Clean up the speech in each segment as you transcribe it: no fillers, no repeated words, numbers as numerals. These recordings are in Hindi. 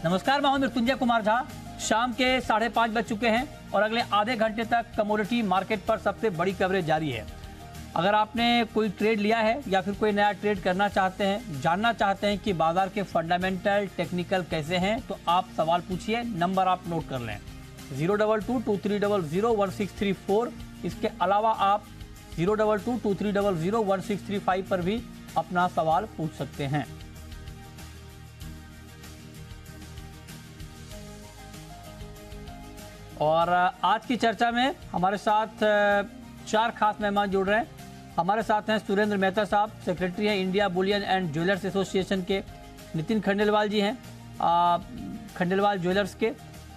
नमस्कार, मैं हूं मृत्युंजय कुमार झा। शाम के 5:30 बज चुके हैं और अगले आधे घंटे तक कमोडिटी मार्केट पर सबसे बड़ी कवरेज जारी है। अगर आपने कोई ट्रेड लिया है या फिर कोई नया ट्रेड करना चाहते हैं, जानना चाहते हैं कि बाजार के फंडामेंटल टेक्निकल कैसे हैं, तो आप सवाल पूछिए। नंबर आप नोट कर लें 02223001634। इसके अलावा आप 02223001635 पर भी अपना सवाल पूछ सकते हैं। और आज की चर्चा में हमारे साथ 4 खास मेहमान जुड़ रहे हैं। हमारे साथ हैं सुरेंद्र मेहता साहब, सेक्रेटरी हैं India Boolean and jewellers association के। नितिन खंडेलवाल जी हैं खंडेलवाल ज्वेलर्स के।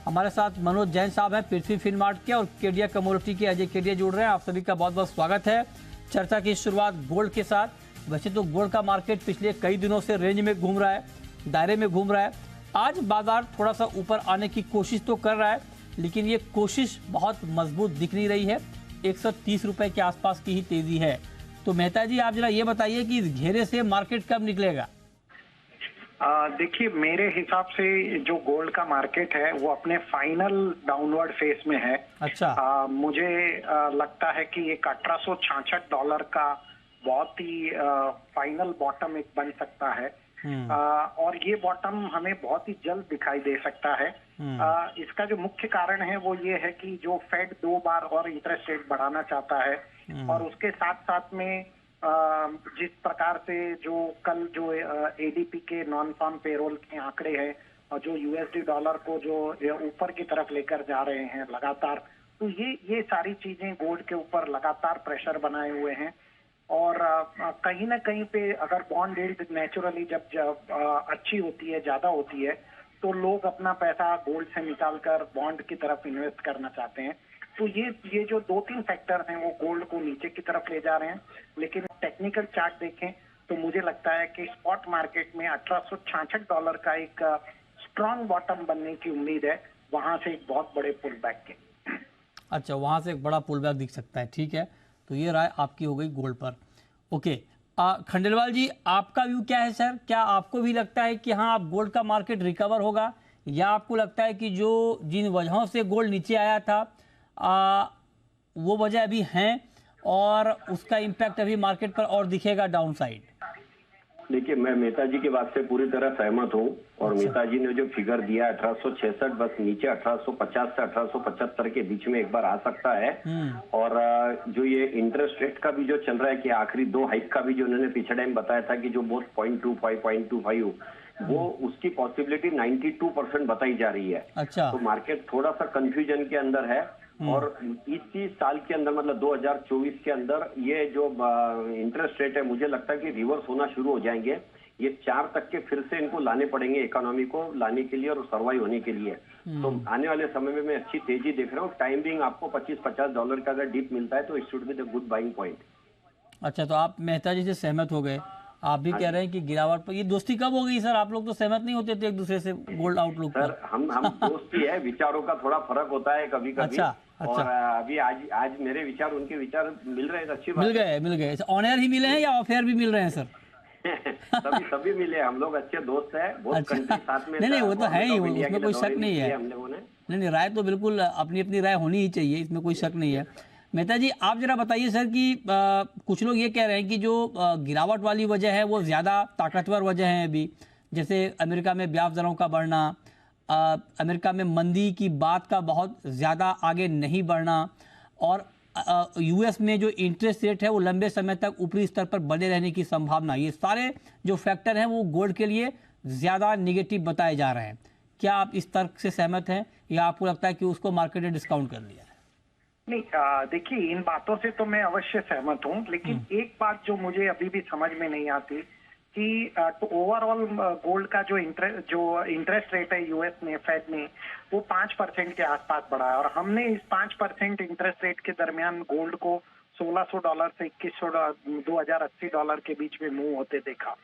हमारे साथ मनोज जैन साहब हैं पृथ्वी फिनमार्ट के। और केडिया कमोडिटी के अजय केडिया जुड़ रहे हैं। आप सभी का बहुत बहुत स्वागत है। चर्चा की शुरुआत गोल्ड के साथ। वैसे तो गोल्ड का मार्केट पिछले कई दिनों से रेंज में घूम रहा है, दायरे में घूम रहा है। आज बाजार थोड़ा सा ऊपर आने की कोशिश तो कर रहा है, लेकिन ये कोशिश बहुत मजबूत दिख नहीं रही है। 130 रुपए के आसपास की ही तेजी है। तो मेहता जी, आप जरा ये बताइए कि इस घेरे से मार्केट कब निकलेगा? देखिए, मेरे हिसाब से जो गोल्ड का मार्केट है वो अपने फाइनल डाउनवर्ड फेस में है। अच्छा। मुझे लगता है कि एक $1866 का बहुत ही फाइनल बॉटम एक बन सकता है। और ये बॉटम हमें बहुत ही जल्द दिखाई दे सकता है। इसका जो मुख्य कारण है वो ये है कि जो फेड 2 बार और इंटरेस्ट रेट बढ़ाना चाहता है, और उसके साथ साथ में जिस प्रकार से जो कल जो एडीपी के नॉन फार्म पेरोल के आंकड़े हैं और जो यूएसडी डॉलर को जो ऊपर की तरफ लेकर जा रहे हैं लगातार, तो ये सारी चीजें गोल्ड के ऊपर लगातार प्रेशर बनाए हुए हैं। और कहीं ना कहीं पे अगर बॉन्ड यील्ड नेचुरली जब अच्छी होती है, ज्यादा होती है, तो लोग अपना पैसा गोल्ड से निकालकर बॉन्ड की तरफ इन्वेस्ट करना चाहते हैं। तो ये जो 2-3 फैक्टर हैं वो गोल्ड को नीचे की तरफ ले जा रहे हैं। लेकिन टेक्निकल चार्ट देखें तो मुझे लगता है कि स्पॉट मार्केट में $1866 का एक स्ट्रॉन्ग बॉटम बनने की उम्मीद है, वहां से एक बहुत बड़े पुल बैक के। अच्छा, वहां से एक बड़ा पुल बैक दिख सकता है। ठीक है, तो ये राय आपकी हो गई गोल्ड पर। ओके, खंडेलवाल जी, आपका व्यू क्या है सर? क्या आपको भी लगता है कि हाँ, अब गोल्ड का मार्केट रिकवर होगा, या आपको लगता है कि जो जिन वजहों से गोल्ड नीचे आया था वो वजह अभी हैं और उसका इम्पैक्ट अभी मार्केट पर और दिखेगा डाउन साइड? देखिए, मैं मेहता जी की बात से पूरी तरह सहमत हूँ। और मेहता जी ने जो फिगर दिया 1866, बस नीचे 1850 से 1875 के बीच में एक बार आ सकता है। और जो ये इंटरेस्ट रेट का भी जो चल रहा है कि आखिरी 2 हाइक का भी जो उन्होंने पीछे टाइम बताया था कि जो बहुत 0.25 वो उसकी पॉसिबिलिटी 92% बताई जा रही है। अच्छा। तो मार्केट थोड़ा सा कंफ्यूजन के अंदर है। और इसी साल के अंदर, मतलब 2024 के अंदर, ये जो इंटरेस्ट रेट है मुझे लगता है कि रिवर्स होना शुरू हो जाएंगे। ये 4 तक के फिर से इनको लाने पड़ेंगे इकोनॉमी को लाने के लिए और सर्वाइव होने के लिए। तो आने वाले समय में मैं अच्छी तेजी देख रहा हूँ। टाइमिंग आपको $25-50 का अगर डिप मिलता है तो it should be the good buying point. अच्छा, तो आप मेहता जी से सहमत हो गए। आप भी कह रहे हैं कि गिरावट पर। ये दोस्ती कब हो गई सर? आप लोग तो सहमत नहीं होते थे एक दूसरे से गोल्ड आउटलुक पर। सर, हम दोस्ती है, विचारों का थोड़ा फर्क होता है कभी कभी। अच्छा। और अभी आज मेरे विचार उनके विचार मिल रहे हैं, अच्छी बात। मिल गए। ऑन एयर ही मिले हैं या ऑफ एयर भी मिल रहे हैं सर? सभी मिले, हम लोग अच्छे दोस्त हैं, बहुत कंट्री साथ में। नहीं, वो तो है ही, उसमें कोई शक नहीं है। हम लोगों ने नहीं, राय तो बिल्कुल अपनी अपनी राय होनी ही चाहिए, इसमें कोई शक नहीं है। मेहता जी, आप जरा बताइए सर कि कुछ लोग ये कह रहे हैं कि जो गिरावट वाली वजह है वो ज़्यादा ताकतवर वजह है अभी, जैसे अमेरिका में ब्याज दरों का बढ़ना, अमेरिका में मंदी की बात का बहुत ज़्यादा आगे नहीं बढ़ना, और यूएस में जो इंटरेस्ट रेट है वो लंबे समय तक ऊपरी स्तर पर बने रहने की संभावना। ये सारे जो फैक्टर हैं वो गोल्ड के लिए ज़्यादा निगेटिव बताए जा रहे हैं। क्या आप इस तर्क से सहमत हैं, या आपको लगता है कि उसको मार्केट ने डिस्काउंट कर लिया है? नहीं, देखिए, इन बातों से तो मैं अवश्य सहमत हूँ, लेकिन एक बात जो मुझे अभी भी समझ में नहीं आती कि तो ओवरऑल गोल्ड का जो इंटरेस्ट रेट है यूएस में, फेड में, वो 5% के आसपास बढ़ा है। और हमने इस 5% इंटरेस्ट रेट के दरमियान गोल्ड को $1600 से $2080 के बीच में मूव होते देखा।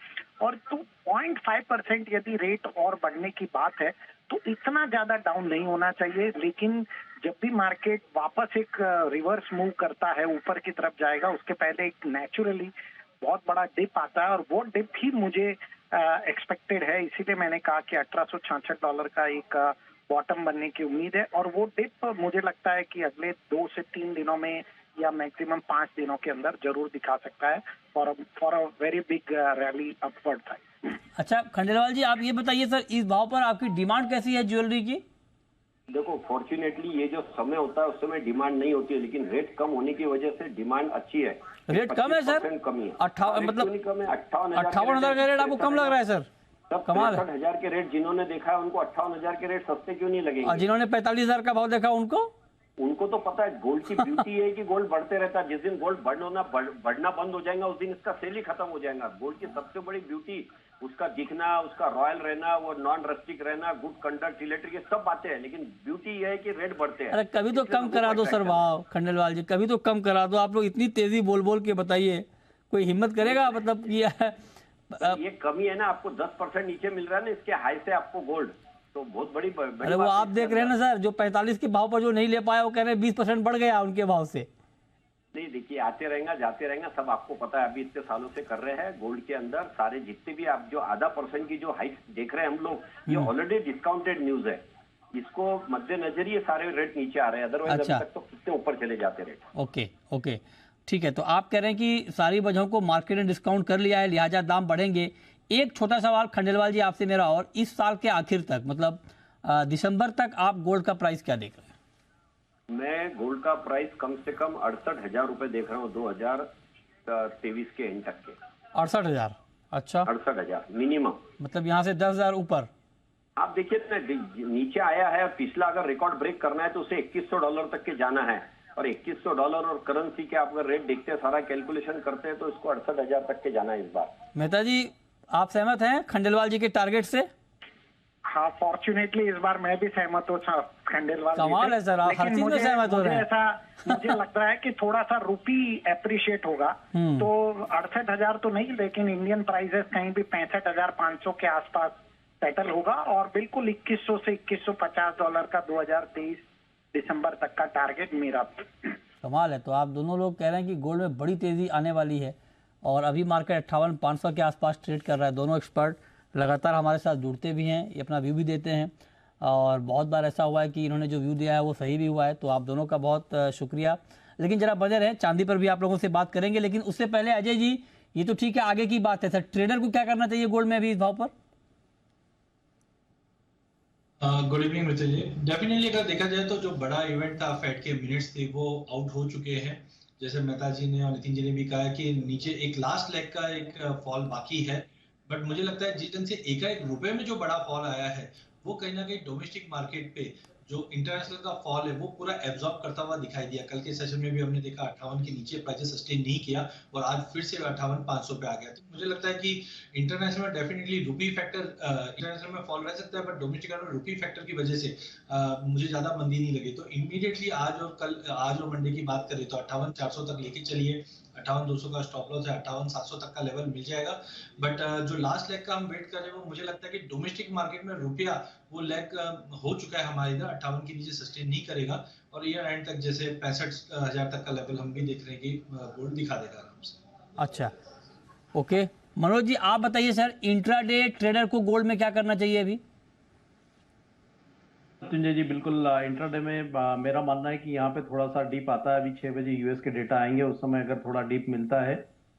और तो 0.5% यदि रेट और बढ़ने की बात है तो इतना ज्यादा डाउन नहीं होना चाहिए। लेकिन जब भी मार्केट वापस एक रिवर्स मूव करता है, ऊपर की तरफ जाएगा, उसके पहले एक नेचुरली बहुत बड़ा डिप आता है, और वो डिप ही मुझे एक्सपेक्टेड है, इसीलिए मैंने कहा कि $1866 का एक बॉटम बनने की उम्मीद है। और वो डिप मुझे लगता है कि अगले 2 से 3 दिनों में या मैक्सिमम 5 दिनों के अंदर जरूर दिखा सकता है for a very big rally upward था। अच्छा खंडेलवाल जी, आप ये बताइए सर, इस भाव पर आपकी डिमांड कैसी है ज्वेलरी की? देखो, फॉर्चुनेटली ये जो समय होता है उस समय डिमांड नहीं होती है, लेकिन रेट कम होने की वजह से डिमांड अच्छी है। रेट कम है सर? 25% कमी है। 58 मतलब रेट कम है, 58,000 का रेट आपको कम लग रहा है सर? कमाल है। 63,000 के रेट जिन्होंने देखा है उनको 58,000 के रेट सस्ते क्यों नहीं लगेंगे? और जिन्होंने 45,000 का भाव देखा उनको तो पता है गोल्ड की ब्यूटी है कि गोल्ड बढ़ते रहता है। जिस दिन गोल्ड बढ़ना बंद हो जाएगा उस दिन इसका सेल ही खत्म हो जाएगा। गोल्ड की सबसे बड़ी ब्यूटी उसका दिखना, उसका रॉयल रहना, वो नॉन रस्टिक रहना, गुड कंडक्ट, इलेक्ट्रिक, ये सब बातें हैं, लेकिन ब्यूटी ये है कि रेट बढ़ते हैं। अरे कभी तो कम करा दो सर भाव खंडेलवाल जी, कभी तो कम करा दो। आप लोग इतनी तेजी बोल बोल के बताइए, कोई हिम्मत करेगा? मतलब कि ये कमी है ना, आपको 10% नीचे मिल रहा है ना इसके हाई से आपको गोल्ड, तो बहुत बड़ी अरे वो आप देख रहे हैं ना सर, जो 45 के भाव पर जो नहीं ले पाया वो कह रहे हैं 20% बढ़ गया उनके भाव से। नहीं देखिए, आते रहेगा जाते रहेगा, सब आपको पता है। अभी इतने सालों से कर रहे हैं गोल्ड के अंदर सारे जितने भी आप जो आधा % की जो हाइक देख रहे हैं हम लोग, ये ऑलरेडी डिस्काउंटेड न्यूज है। इसको मद्देनजर ये सारे रेट नीचे आ रहे हैं, अदरवाइज अभी तक तो कितने ऊपर चले जाते रेट। ओके ओके ठीक है, तो आप कह रहे हैं कि सारी वजहों को मार्केट ने डिस्काउंट कर लिया है, लिहाजा दाम बढ़ेंगे। एक छोटा सवाल खंडेलवाल जी आपसे मेरा, और इस साल के आखिर तक मतलब दिसंबर तक आप गोल्ड का प्राइस क्या देख रहे हैं? मैं गोल्ड का प्राइस कम से कम 68,000 रुपए देख रहा हूँ 2023 के एंड तक के। 68,000? अच्छा, 68,000 मिनिमम, मतलब यहाँ से 10,000 ऊपर। आप देखिए ना, नीचे आया है, पिछला अगर रिकॉर्ड ब्रेक करना है तो उसे $2,100 तक के जाना है, और $2,100 और करेंसी के आप अगर रेट देखते हैं, सारा कैलकुलेशन करते हैं, तो इसको 68,000 तक के जाना है इस बार। मेहता जी आप सहमत हैं खंडेलवाल जी के टारगेट से? हाँ, फॉर्चुनेटली इस बार मैं भी सहमत हूँ खंडेलवाल। कमाल है सर, आप हर चीज में सहमत हो रहे हैं। मुझे लग रहा है कि थोड़ा सा रुपी एप्रिशिएट होगा, तो 68,000 तो नहीं, लेकिन इंडियन प्राइसेस कहीं भी 65,500 के आसपास सेटल होगा, और बिल्कुल $2,100 से $2,150 का 2023 दिसंबर तक का टारगेट मेरा। कमाल है, तो आप दोनों लोग कह रहे हैं कि गोल्ड में बड़ी तेजी आने वाली है, और अभी मार्केट 58,500 के आसपास ट्रेड कर रहा है। दोनों एक्सपर्ट लगातार हमारे साथ जुड़ते भी हैं, ये अपना व्यू भी देते हैं, और बहुत बार ऐसा हुआ है कि इन्होंने जो व्यू दिया है वो सही भी हुआ है, तो आप दोनों का बहुत शुक्रिया। लेकिन जरा बने रहें, चांदी पर भी आप लोगों से बात करेंगे, लेकिन उससे पहले अजय जी, ये तो ठीक है आगे की बात है सर, ट्रेडर को क्या करना चाहिए गोल्ड में अभी इस भाव पर? गुड इवनिंग मित्र जी। डेफिनेटली अगर देखा जाए तो जो बड़ा इवेंट था, फेड के मिनट्स थे, वो आउट हो चुके हैं। जैसे मेहता जी ने और नितिन जी ने भी कहा कि नीचे एक लास्ट लेग का एक फॉल बाकी है, बट मुझे लगता है जिस ढंग से एकाएक रुपए में जो बड़ा फॉल आया है, वो कहीं ना कहीं डोमेस्टिक मार्केट पे जो इंटरनेशनल का फॉल है वो पूरा एब्जॉर्ब करता हुआ दिखाई दिया। कल के सेशन में भी हमने देखा 58 के नीचे प्राइस सस्टेन नहीं किया, और आज फिर से 58,500 पे आ गया। तो मुझे लगता है कि इंटरनेशनल में डेफिनेटली रुपी फैक्टर, इंटरनेशनल में फॉल रह सकता है, बट डोमेस्टिक में रुपी फैक्टर की वजह से मुझे ज्यादा मंदी नहीं लगी। तो इमीडिएटली आज और मंडे की बात करें तो 58,400 तक लेके चलिए, 58,200 का स्टॉप लॉस है, 58,700 तक का लेवल मिल जाएगा। बट जो लास्ट लेग का हम वेट कर रहे हैं, वो मुझे लगता है कि डोमेस्टिक मार्केट में रुपया वो लेग हो चुका है हमारे इधर, 58 के नीचे सस्टेन नहीं करेगा, और ईयर एंड तक जैसे 65,000 तक का लेवल हम भी देख रहे हैं कि गोल्ड दिखा देगा आराम से। अच्छा ओके, मनोज जी आप बताइए सर, इंट्राडे ट्रेडर को गोल्ड में क्या करना चाहिए अभी? संजय जी बिल्कुल, इंट्राडे में मेरा मानना है कि यहाँ पे थोड़ा सा डिप आता है। अभी 6 बजे यूएस के डेटा आएंगे, उस समय अगर थोड़ा डिप मिलता है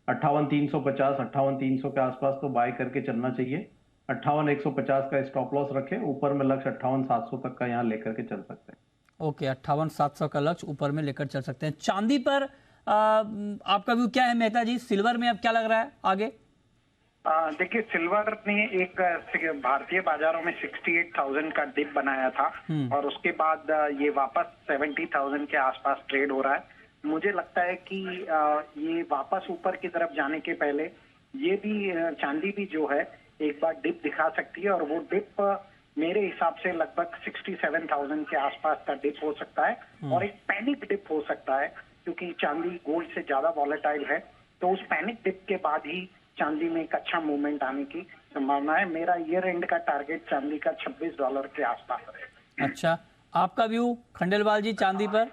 58,350 58,300 के आसपास तो बाय करके चलना चाहिए। 58,150 का स्टॉप लॉस रखें, ऊपर में लक्ष्य 58,700 तक का यहाँ लेकर के चल सकते हैं। ओके, 58,700 का लक्ष्य ऊपर में लेकर चल सकते हैं। चांदी पर आपका व्यू क्या है मेहता जी? सिल्वर में अब क्या लग रहा है आगे? देखिए, सिल्वर ने एक भारतीय बाजारों में 68,000 का डिप बनाया था, और उसके बाद ये वापस 70,000 के आसपास ट्रेड हो रहा है। मुझे लगता है कि ये वापस ऊपर की तरफ जाने के पहले ये भी चांदी भी जो है एक बार डिप दिखा सकती है, और वो डिप मेरे हिसाब से लगभग 67,000 के आसपास का डिप हो सकता है, और एक पैनिक डिप हो सकता है, क्योंकि चांदी गोल्ड से ज्यादा वॉलेटाइल है। तो उस पैनिक डिप के बाद ही चांदी में एक अच्छा मूवमेंट आने की संभावना है। मेरा ईयर एंड का टारगेट चांदी का $26 के आसपास है। अच्छा, आपका व्यू खंडेलवाल जी चांदी पर?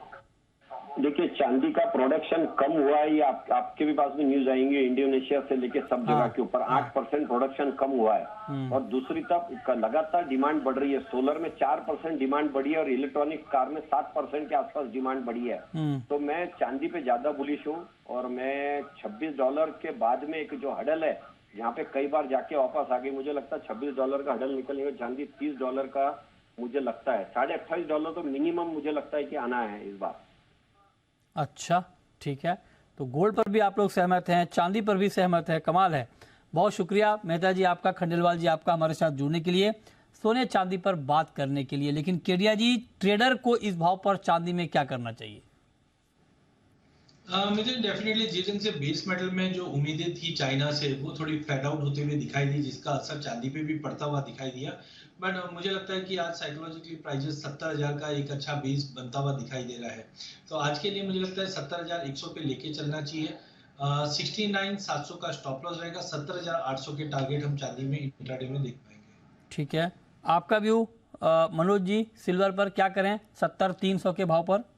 देखिए चांदी का प्रोडक्शन कम हुआ है, ये आपके भी पास में न्यूज आएंगे, इंडोनेशिया से लेके सब जगह के ऊपर 8% प्रोडक्शन कम हुआ है। और दूसरी तरफ लगातार डिमांड बढ़ रही है। सोलर में 4% डिमांड बढ़ी है और इलेक्ट्रॉनिक कार में 7% के आसपास डिमांड बढ़ी है। तो मैं चांदी पे ज्यादा बुलिश हूँ और मैं $26 के बाद में एक जो हडल है यहाँ पे कई बार जाके वापस आ गई, मुझे लगता है $26 का हडल निकलेगा। चांदी $30 का मुझे लगता है, $28.5 तो मिनिमम मुझे लगता है कि आना है इस बार। अच्छा ठीक है, तो गोल्ड पर भी आप लोग सहमत हैं, चांदी पर भी सहमत है, कमाल है। बहुत शुक्रिया मेहता जी आपका, खंडेलवाल जी आपका हमारे साथ जुड़ने के लिए, सोने चांदी पर बात करने के लिए। लेकिन केडिया जी, ट्रेडर को इस भाव पर चांदी में क्या करना चाहिए? मुझे डेफिनेटली जिस दिन से बेस मेटल में जो उम्मीदें थी चाइना से वो थोड़ी फ्लैट आउट होते हुए दिखाई दी, जिसका असर चांदी पे भी पड़ता हुआ दिखाई दिया। बट मुझे लगता है कि आज साइकोलॉजिकली प्राइजेस 70,000 का एक अच्छा बेस बनता हुआ दिखाई दे रहा है। तो आज के लिए मुझे लगता है 70,100 पे लेके चलना चाहिए। 69,700 का स्टॉप लॉस रहेगा, 70,800 के टारगेट हम चांदी में इंट्राडे में देख पाएंगे। ठीक है, आपका व्यू मनोज जी, सिल्वर पर क्या करें 70,300 के भाव पर?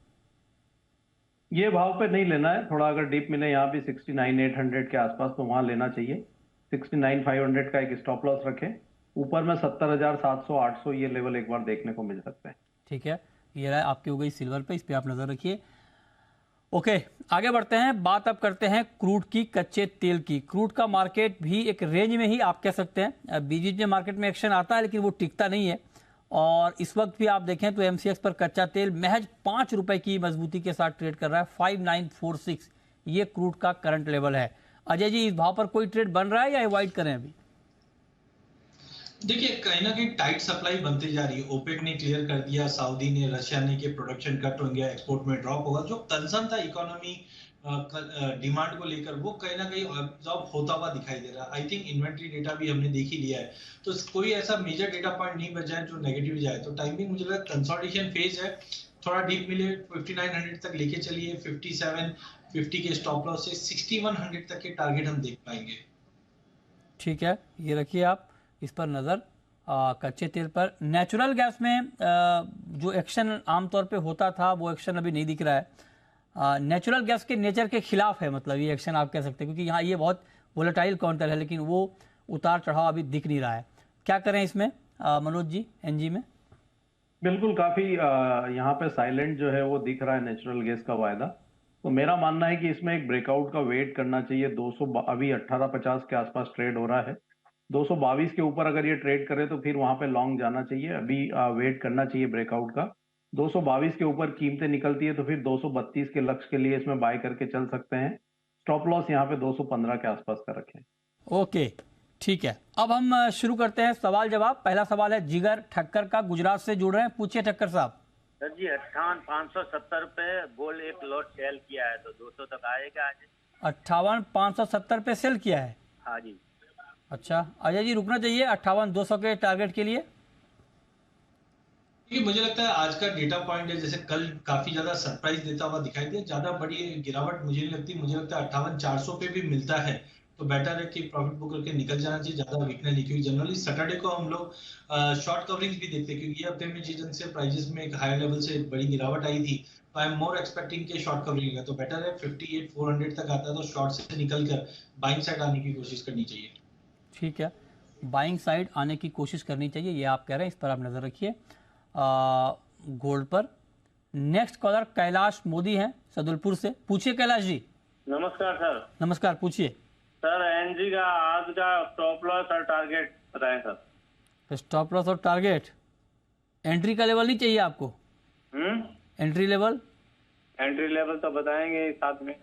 ये भाव पे नहीं लेना है, थोड़ा अगर डीप मिले यहाँ भी 69,800 के आसपास तो वहां लेना चाहिए। 69,500 का एक स्टॉप लॉस रखें। ऊपर में 70,700 800 ये लेवल एक बार देखने को मिल सकते हैं। ठीक है, ये राय आपकी हो गई सिल्वर पे, इस पे आप नजर रखिए। ओके, आगे बढ़ते हैं, बात अब करते हैं क्रूड की, कच्चे तेल की। क्रूड का मार्केट भी एक रेंज में ही आप कह सकते हैं, बीच बीच में मार्केट में एक्शन आता है लेकिन वो टिकता नहीं है। और इस वक्त भी आप देखें तो एमसीएक्स पर कच्चा तेल महज 5 रुपए की मजबूती के साथ ट्रेड कर रहा है, 5946 ये क्रूड का करंट लेवल है। अजय जी, इस भाव पर कोई ट्रेड बन रहा है या अवॉइड करें अभी? देखिए कहीं ना कहीं टाइट सप्लाई बनती जा रही है। ओपेक ने क्लियर कर दिया, सऊदी ने, रशिया ने कि प्रोडक्शन कट होंगे, एक्सपोर्ट में ड्रॉप होगा। जो कंसर्न था इकोनॉमी डिमांड को लेकर वो कहीं ना कहीं ऑब्जॉर्व होता हुआ दिखाई दे रहा है। आई थिंक इन्वेंट्री डेटा भी हमने देख ही लिया है, तो कोई ऐसा मेजर डेटा पॉइंट नहीं बचा है जो नेगेटिव जाए। तो टाइमिंग मुझे लगता है कंसोलिडेशन फेज है, थोड़ा डीप मिले 5900 तक लेके चलिए। 5750 के स्टॉप लॉस से 6100 तक के टारगेट हम देख पाएंगे। ठीक है, ये रखिए आप इस पर नज़र। कच्चे तेल पर, नेचुरल गैस में जो एक्शन आमतौर पे होता था वो एक्शन अभी नहीं दिख रहा है। नेचुरल गैस के नेचर के खिलाफ है, मतलब ये एक्शन आप कह सकते हैं, क्योंकि यहाँ ये बहुत वोलेटाइल काउंटर है लेकिन वो उतार चढ़ाव अभी दिख नहीं रहा है। क्या करें इसमें मनोज जी, एनजी में? बिल्कुल, काफी यहाँ पे साइलेंट जो है वो दिख रहा है नेचुरल गैस का वायदा। तो मेरा मानना है कि इसमें एक ब्रेकआउट का वेट करना चाहिए। 200 अभी 1850 के आसपास ट्रेड हो रहा है, 222 के ऊपर अगर ये ट्रेड करे तो फिर वहां पे लॉन्ग जाना चाहिए। अभी वेट करना चाहिए ब्रेकआउट का। 222 के ऊपर कीमतें निकलती है तो फिर 232 के लक्ष्य के लिए इसमें बाय करके चल सकते हैं। स्टॉप लॉस यहाँ पे 215 के आसपास का रखें। ओके ठीक है, अब हम शुरू करते हैं सवाल जवाब। पहला सवाल है जिगर ठक्कर का, गुजरात से जुड़ रहे हैं, पूछिए ठक्कर साहब। सर जी 58,570 पे गोल्ड एक लॉट सेल किया है, तो 200 तक आएगा आज? 58,570 पे सेल किया है? हाँ जी। अच्छा, अजय जी रुकना चाहिए 58,200 के टारगेट के लिए। मुझे लगता है आज का डेटा पॉइंट है, जैसे कल काफी ज्यादा सरप्राइज देता हुआ दिखाई दिया, ज्यादा बड़ी गिरावट मुझे नहीं लगती। मुझे लगता है 58,400 पे भी मिलता है तो बेटर है कि प्रॉफिट बुक करके निकल जाना चाहिए, ज्यादा वीकनेस नहीं। क्योंकि जनरली सैटरडे को हम लोग शॉर्ट कवरिंग भी देखते हैं, क्योंकि ये हफ्ते में जिस दिन से प्राइजेस में एक हायर लेवल से बड़ी गिरावट आई थी, तो आई एम मोर एक्सपेक्टिंग के शॉर्ट कवरिंग है। तो बेटर है 58,400 तक आता है तो शॉर्ट से निकल कर बाइंग साइड आने की कोशिश करनी चाहिए। ठीक है, बाइंग साइड आने की कोशिश करनी चाहिए, ये आप कह रहे हैं, इस पर आप नजर रखिए। गोल्ड पर नेक्स्ट कॉलर कैलाश मोदी हैं सदुलपुर से, पूछिए कैलाश जी। नमस्कार सर। नमस्कार, पूछिए सर एनजी का आज का स्टॉप लॉस और टारगेट बताएं सर। स्टॉप लॉस और टारगेट, एंट्री का लेवल नहीं चाहिए आपको? Entry level? एंट्री लेवल तो बताएंगे साथ में।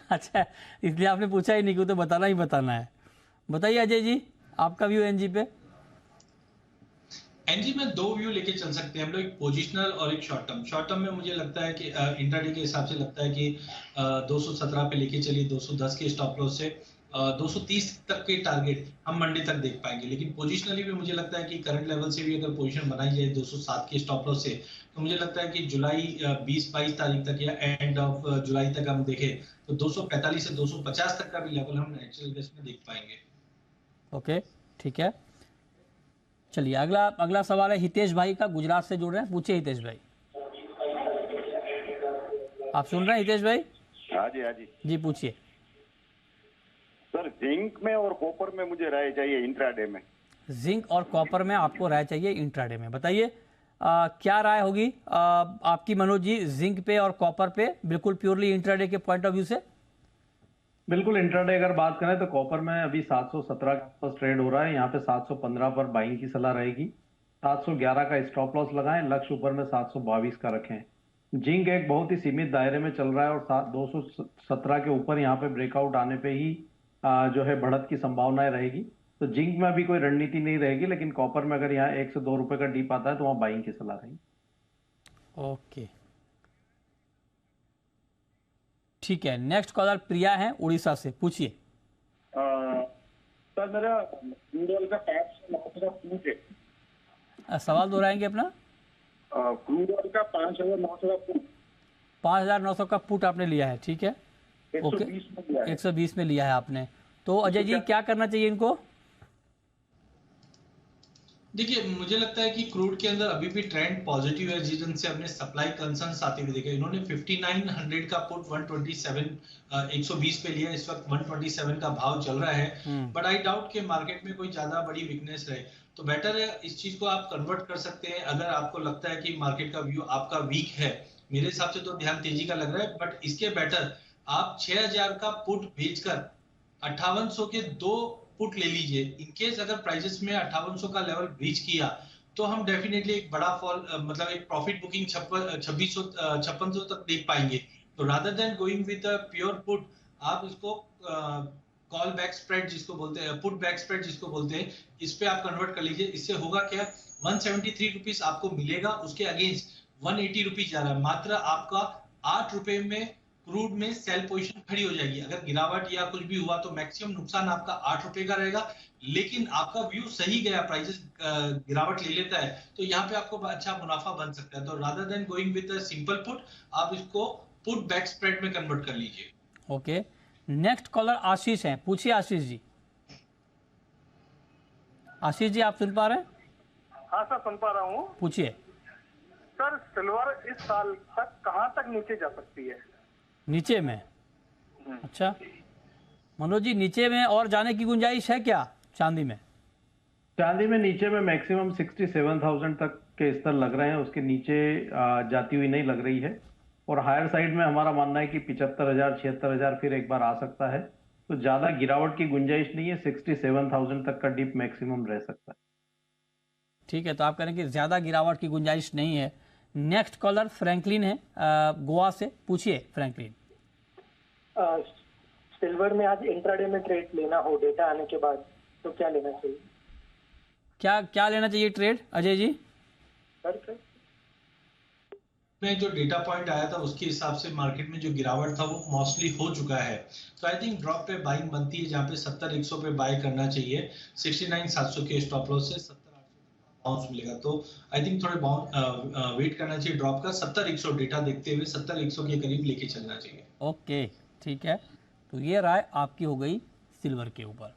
अच्छा, इसलिए आपने पूछा ही नहीं, क्यों तो बताना ही बताना है। बताइए अजय जी, आपका व्यू एनजी पे। एनजी में दो व्यू लेके चल सकते हैं हम लोग, एक पोजिशनल और एक शॉर्ट टर्म। शॉर्ट टर्म में मुझे लगता है कि इंट्राडे के हिसाब से लगता है कि 217 पे लेके चलिए, 210 के स्टॉप लॉस से 230 तक के टारगेट हम मंडे तक देख पाएंगे। लेकिन पोजिशनली भी मुझे लगता है कि करंट लेवल से भी अगर पोजीशन बनाई जाए 207 के स्टॉप लॉस से, तो मुझे लगता है कि जुलाई 20-22 तारीख तक या एंड ऑफ जुलाई तक हम देखें तो 245 से 250 तक का भी लेवल हम नेचुरल गैस में देख पाएंगे। ओके ठीक है, चलिए अगला सवाल है हितेश भाई का, गुजरात से जुड़ रहे हैं, पूछिए हितेश भाई। आप सुन रहे हैं हितेश भाई? हाँ जी जी पूछिए। सर, जिंक में और कॉपर में मुझे राय चाहिए इंट्राडे में। जिंक और कॉपर में आपको राय चाहिए इंट्राडे में, बताइए क्या राय होगी आपकी मनोज जी, जिंक पे और कॉपर पे, बिल्कुल प्योरली इंट्राडे के पॉइंट ऑफ व्यू से? बिल्कुल इंट्राडे अगर बात करें तो कॉपर में अभी 717 के आसपास ट्रेड हो रहा है, यहाँ पे 715 पर बाइंग की सलाह रहेगी। 711 का स्टॉप लॉस लगाएं, लक्ष्य ऊपर में 722 का रखें। जिंक एक बहुत ही सीमित दायरे में चल रहा है और 217 के ऊपर यहाँ पे ब्रेकआउट आने पे ही जो है बढ़त की संभावनाएं रहेगी। तो जिंक में अभी कोई रणनीति नहीं रहेगी, लेकिन कॉपर में अगर यहाँ 1 से 2 रुपए का डीप आता है तो वहां बाइंग की सलाह रहेगी। ओके ठीक है, नेक्स्ट कॉलर प्रिया है उड़ीसा से, पूछिए। सर, मेरा क्रूड ऑयल का 5,900 का पुट है। सवाल दोहराएंगे अपना? क्रूड ऑयल का 5,900 का पुट। 5,900 का पुट आपने लिया है, ठीक है, ओके, 120 में लिया है आपने। तो अजय जी क्या करना चाहिए इनको? देखिए, मुझे लगता है कि क्रूड के अंदर अभी भी ट्रेंड पॉजिटिव है, जिस दिन से अपने सप्लाई कंसर्न्स आते हुए देखे। इन्होंने 5900 का पुट 120 पे लिया, इस वक्त 127 का भाव चल रहा है, बट आई डाउट कि मार्केट में कोई ज्यादा बड़ी वीकनेस रहे, तो बेटर है इस चीज को आप कन्वर्ट कर सकते हैं। अगर आपको लगता है कि मार्केट का व्यू आपका वीक है, मेरे हिसाब से तो ध्यान तेजी का लग रहा है, बट इसके बेटर आप 6000 का पुट बेचकर 5800 के 2 पुट ले लीजिए। इनकेस अगर प्राइसेस में 5800 का लेवल रीच किया तो हम डेफिनेटली एक बड़ा फॉल, मतलब एक प्रॉफिट बुकिंग 5600 तक देख पाएंगे। तो rather than going with a pure put, आप इसको कॉल बैक स्प्रेड जिसको बोलते हैं, पुट बैक स्प्रेड जिसको बोलते हैं, इस पे आप कन्वर्ट कर लीजिए। इससे होगा क्या, 173 रुपीज आपको मिलेगा, उसके अगेंस्ट 180 रुपीज जा रहा है। मात्र आपका 8 रुपए में क्रूड में सेल पोजीशन खड़ी हो जाएगी। अगर गिरावट या कुछ भी हुआ तो मैक्सिमम नुकसान आपका 8 रुपए का रहेगा, लेकिन आपका व्यू सही गया, प्राइसेस गिरावट ले लेता है, तो यहाँ पे आपको अच्छा मुनाफा बन सकता है। तो rather than going with a simple put, आप इसको पुट बैक स्प्रेड में कन्वर्ट कर लीजिए। ओके, नेक्स्ट कॉलर आशीष हैं, पूछिए आशीष जी। आशीष जी आप सुन पा रहे हैं? हाँ सर, सुन पा रहा हूँ। पूछिए। सर, सिल्वर इस साल तक कहाँ तक नीचे जा सकती है? नीचे में? अच्छा मनोज जी, नीचे में और जाने की गुंजाइश है क्या चांदी में? चांदी में नीचे में मैक्सिमम 67,000 तक के स्तर लग रहे हैं, उसके नीचे जाती हुई नहीं लग रही है। और हायर साइड में हमारा मानना है कि 75,000 76,000 फिर एक बार आ सकता है। तो ज्यादा गिरावट की गुंजाइश नहीं है, 67,000 तक का डिप मैक्सिमम रह सकता है। ठीक है, तो आप कह रहे हैं कि ज्यादा गिरावट की गुंजाइश नहीं है। नेक्स्ट कॉलर फ्रैंकलिन है गोवा से, पूछिए फ्रैंकलिन। सिल्वर में आज इंट्राडे में ट्रेड लेना हो डेटा आने के बाद तो क्या लेना चाहिए? क्या लेना चाहिए ट्रेड अजय जी? सर में जो डेटा पॉइंट आया था उसके हिसाब से मार्केट में जो गिरावट था वो मोस्टली हो चुका है, तो आई थिंक ड्रॉप पे बाइंग बनती है, जहाँ पे 70-100 पे बाय करना चाहिए। 69,700 के स्टॉप लॉस से 70,800 बाउंस मिलेगा, तो आई थिंक थोड़े वेट करना चाहिए ड्रॉप का। 70-100 डेटा देखते हुए 70-100 के करीब लेके चलना चाहिए। ओके ठीक है, तो ये राय आपकी हो गई सिल्वर के ऊपर।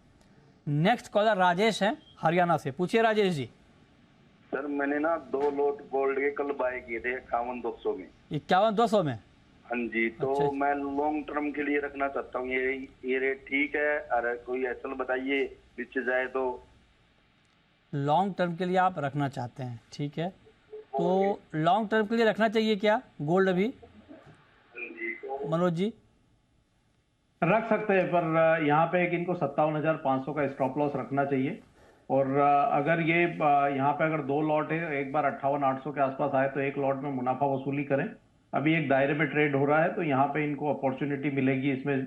नेक्स्ट कॉलर राजेश है हरियाणा से, पूछिए राजेश जी। सर, मैंने ना 2 लॉट गोल्ड के कल बाय किए थे 51,200 में। 51,200 में? हाँ जी, तो अच्छा। मैं लॉन्ग टर्म के लिए रखना चाहता हूँ, ये रेट ठीक है? अरे कोई एसएल बताइए नीचे जाए तो। लॉन्ग टर्म के लिए आप रखना चाहते हैं, ठीक है, तो लॉन्ग टर्म के लिए रखना चाहिए क्या गोल्ड अभी मनोज जी? रख सकते हैं, पर यहाँ पे एक इनको 57,500 का स्टॉप लॉस रखना चाहिए। और अगर ये यहाँ पे अगर 2 लॉट है, एक बार 58,800 के आसपास आए तो एक लॉट में मुनाफा वसूली करें। अभी एक दायरे में ट्रेड हो रहा है, तो यहाँ पे इनको अपॉर्चुनिटी मिलेगी इसमें।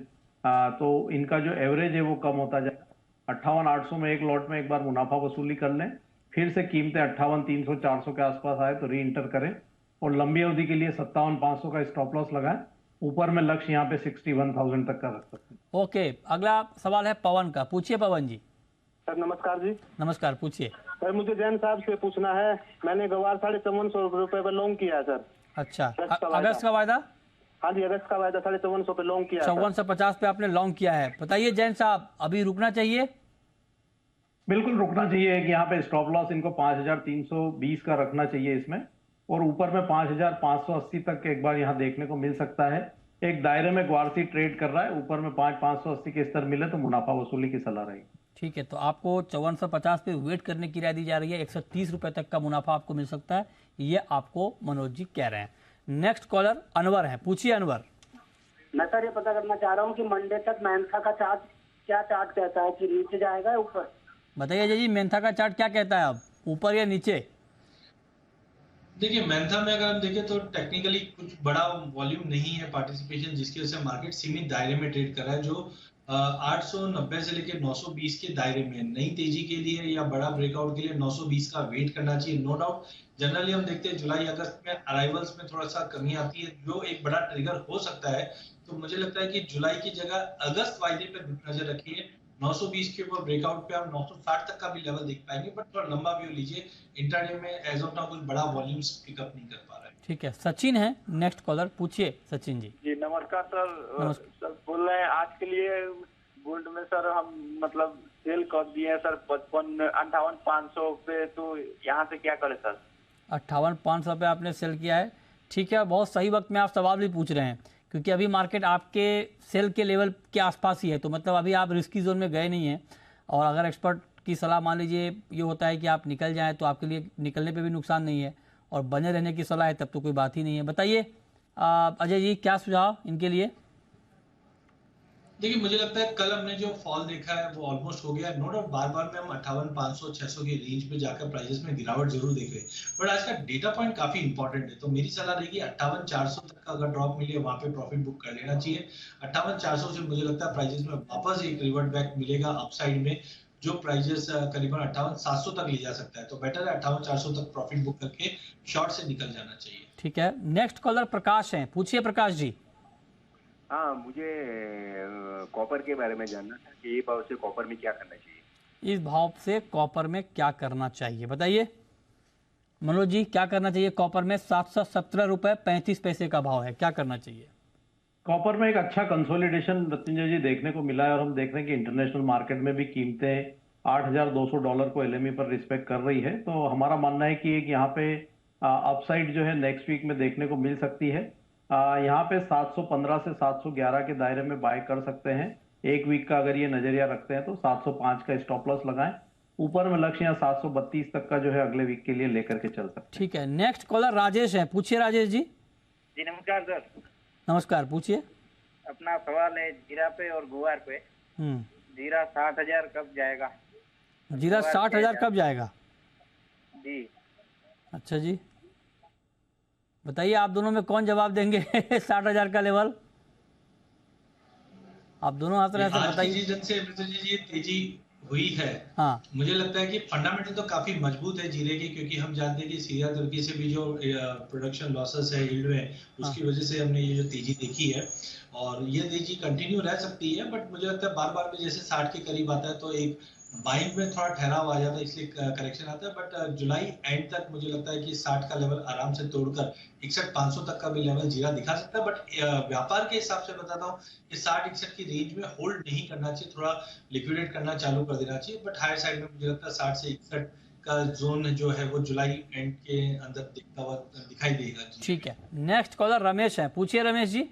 तो इनका जो एवरेज है वो कम होता जाए। 58,800 में एक लॉट में एक बार मुनाफा वसूली कर लें, फिर से कीमतें 58,300 400 के आसपास आए तो री इंटर करें, और लंबी अवधि के लिए 57,500 का स्टॉप लॉस लगाएं। ऊपर में लक्ष्य यहाँ पे 61,000 तक का रख सकते हैं। ओके, अगला सवाल है पवन का, पूछिए पवन जी। सर नमस्कार जी। नमस्कार, पूछिए। सर मुझे जैन साहब से पूछना है, मैंने गवार 5450 रुपए पे लॉन्ग किया है सर। अच्छा, अगस्त का वायदा? हाँ जी, अगस्त का वायदा 5450 पे लॉन्ग किया है। 5450 पे आपने लॉन्ग किया है, बताइए जैन साहब अभी रुकना चाहिए? बिल्कुल रुकना चाहिए कि यहाँ पे स्टॉप लॉस इनको 5,320 का रखना चाहिए इसमें। और ऊपर में 5,580 तक एक बार यहाँ देखने को मिल सकता है। एक दायरे में ग्वारसी ट्रेड कर रहा है, ऊपर में 5,580 के स्तर मिले तो मुनाफा वसूली की सलाह रहेगी। ठीक है, तो आपको 5450 पे वेट करने की राय दी जा रही है। 130 रुपए तक का मुनाफा आपको मिल सकता है, ये आपको मनोज जी कह रहे हैं। नेक्स्ट कॉलर अनवर है, पूछिए अनवर। मैं सर ये पता करना चाह रहा हूँ कि मंडे तक मेंथा का चार्ट क्या चार्ट कहता है, कि नीचे जाएगा या ऊपर? बताइए अजय जी, मेंथा का चार्ट क्या कहता है, अब ऊपर या नीचे? देखिए मेंथा में अगर हम देखें तो टेक्निकली कुछ बड़ा वॉल्यूम नहीं है पार्टिसिपेशन, जिसकी वजह से मार्केट सीमित दायरे में ट्रेड कर रहा है, जो 890 से लेकर 920 के दायरे में। नई तेजी के लिए या बड़ा ब्रेकआउट के लिए 920 का वेट करना चाहिए। नो डाउट जनरली हम देखते हैं जुलाई अगस्त में अराइवल्स में थोड़ा सा कमी आती है, जो एक बड़ा ट्रिगर हो सकता है। तो मुझे लगता है कि जुलाई की जगह अगस्त वायदे पर नजर रखिए। 920 के ऊपर ब्रेकआउट पे हम 960 तक का भी लेवल देख पाएंगे, बट थोड़ा लंबा व्यू लीजिए। इंट्राडे में एज ऑफ नाउ कुछ बड़ा वॉल्यूम्स पिकअप नहीं कर पा रहा है। ठीक है, सचिन है नेक्स्ट कॉलर, पूछिए सचिन जी। जी नमस्कार सर। सर बोल रहे हैं आज के लिए गोल्ड में सर हम मतलब सेल कर दिए हैं सर 58,500 पे, तो यहाँ से क्या करें सर? 58,500 पे आपने सेल किया है, ठीक है। बहुत सही वक्त में आप सवाल भी पूछ रहे हैं, क्योंकि अभी मार्केट आपके सेल के लेवल के आसपास ही है, तो मतलब अभी आप रिस्की जोन में गए नहीं हैं। और अगर एक्सपर्ट की सलाह मान लीजिए ये होता है कि आप निकल जाएं, तो आपके लिए निकलने पे भी नुकसान नहीं है, और बने रहने की सलाह है तब तो कोई बात ही नहीं है। बताइए अजय जी, क्या सुझाव इनके लिए? देखिए मुझे लगता है कल हमने जो फॉल देखा है वो ऑलमोस्ट हो गया। नो डाउट बार बार में हम 58,500 600 के रेंज पे जाकर प्राइसेस में गिरावट जरूर देख रहे हैं, बट आज का डेटा पॉइंट काफी इंपॉर्टेंट है। तो मेरी सलाह रहेगी 58,400 तक का अगर ड्रॉप मिले वहां पे प्रॉफिट बुक कर लेना चाहिए। 58,400 से मुझे लगता है प्राइसेस में वापस एक रिवर्ट बैक मिलेगा अपसाइड में, जो प्राइजेस करीबन 58,700 तक ले जा सकता है। तो बेटर है 58,400 तक प्रॉफिट बुक करके शॉर्ट से निकल जाना चाहिए। ठीक है, नेक्स्ट कॉलर प्रकाश है, पूछिए प्रकाश जी। हाँ, मुझे कॉपर के बारे में जानना था कि ये भाव से कॉपर में क्या करना चाहिए। इस भाव से कॉपर में क्या करना चाहिए, बताइए मनोज जी, क्या करना चाहिए कॉपर में? 717 रुपए 35 पैसे का भाव है, क्या करना चाहिए? कॉपर में एक अच्छा कंसोलिडेशन मृत्युंजय जी देखने को मिला है, और हम देख रहे हैं कि इंटरनेशनल मार्केट में भी कीमतें $8,200 को LME पर रिस्पेक्ट कर रही है। तो हमारा मानना है कि एक यहाँ पे अपसाइड जो है नेक्स्ट वीक में देखने को मिल सकती है। यहाँ पे 715 से 711 के दायरे में बाय कर सकते हैं। एक वीक का अगर ये नजरिया रखते हैं तो 705 का स्टॉप लॉस लगाएं। ऊपर में लक्ष्य 732 तक का जो है अगले वीक के लिए लेकर के चल सकते हैं। ठीक है, नेक्स्ट कॉलर राजेश है, पूछिए राजेश जी। जी नमस्कार सर। नमस्कार, पूछिए। अपना सवाल है जीरा पे और गुवार पे। जीरा 60,000 कब जाएगा? जीरा 60,000 कब जाएगा जी? अच्छा जी, बताइए आप दोनों में कौन जवाब देंगे? 60,000 का लेवल आप दोनों हंस रहे हैं, बताइए। ये तेजी हुई है। हाँ, मुझे लगता है कि फंडामेंटल तो काफी मजबूत है जीरे की, क्योंकि हम जानते हैं कि सीरिया तुर्की से भी जो प्रोडक्शन लॉसेस है यील्ड में, उसकी वजह से हमने ये जो तेजी देखी है, और ये तेजी कंटिन्यू रह सकती है। बट मुझे लगता है बार बार में जैसे 60 के करीब आता है तो एक बाइंग में थोड़ा ठहराव आ जाता है, इसलिए करेक्शन आता है। बट जुलाई एंड तक मुझे लगता है कि 60 का लेवल आराम से तोड़कर 61,500 तक का भी लेवल जीरा दिखा सकता है। बट व्यापार के हिसाब से बताता हूँ कि 60-61 की रेंज में होल्ड नहीं करना चाहिए, थोड़ा लिक्विडेट करना चालू कर देना चाहिए। बट हायर साइड में मुझे लगता है 60 से 61 का जोन जो है वो जुलाई एंड के अंदर दिखता हुआ दिखाई देगा। ठीक है, नेक्स्ट कॉलर रमेश है, पूछिए रमेश जी।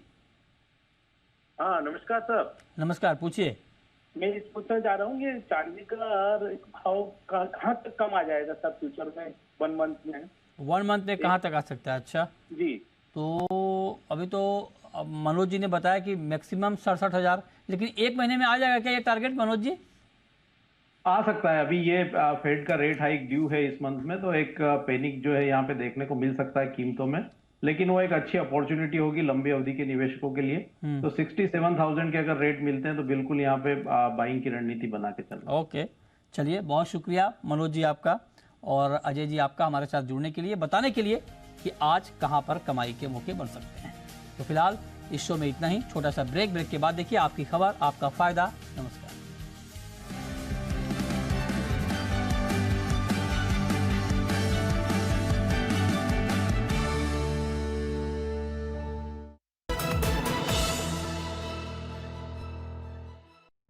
हाँ नमस्कार सर। नमस्कार, पूछिए। मैं इस पूछना चाह रहा हूँ कि चांदी का भाव कहाँ तक कम आ जाएगा सर फ्यूचर में 1 मंथ में? 1 मंथ में कहाँ तक आ सकता है? अच्छा जी, तो अभी तो मनोज जी ने बताया कि मैक्सिमम 67,000, लेकिन 1 महीने में आ जाएगा क्या ये टारगेट मनोज जी? आ सकता है। अभी ये फेड का रेट हाइक ड्यू है इस मंथ में, तो एक पैनिक जो है यहाँ पे देखने को मिल सकता है कीमतों में, लेकिन वो एक अच्छी अपॉर्चुनिटी होगी लंबी अवधि के निवेशकों के लिए। तो 67,000 के अगर रेट मिलते हैं तो बिल्कुल यहाँ पे बाइंग की रणनीति बना के चलना। ओके, चलिए बहुत शुक्रिया मनोज जी आपका, और अजय जी आपका हमारे साथ जुड़ने के लिए, बताने के लिए कि आज कहाँ पर कमाई के मौके बन सकते हैं। तो फिलहाल इस शो में इतना ही, छोटा सा ब्रेक के बाद देखिए आपकी खबर, आपका फायदा। नमस्कार।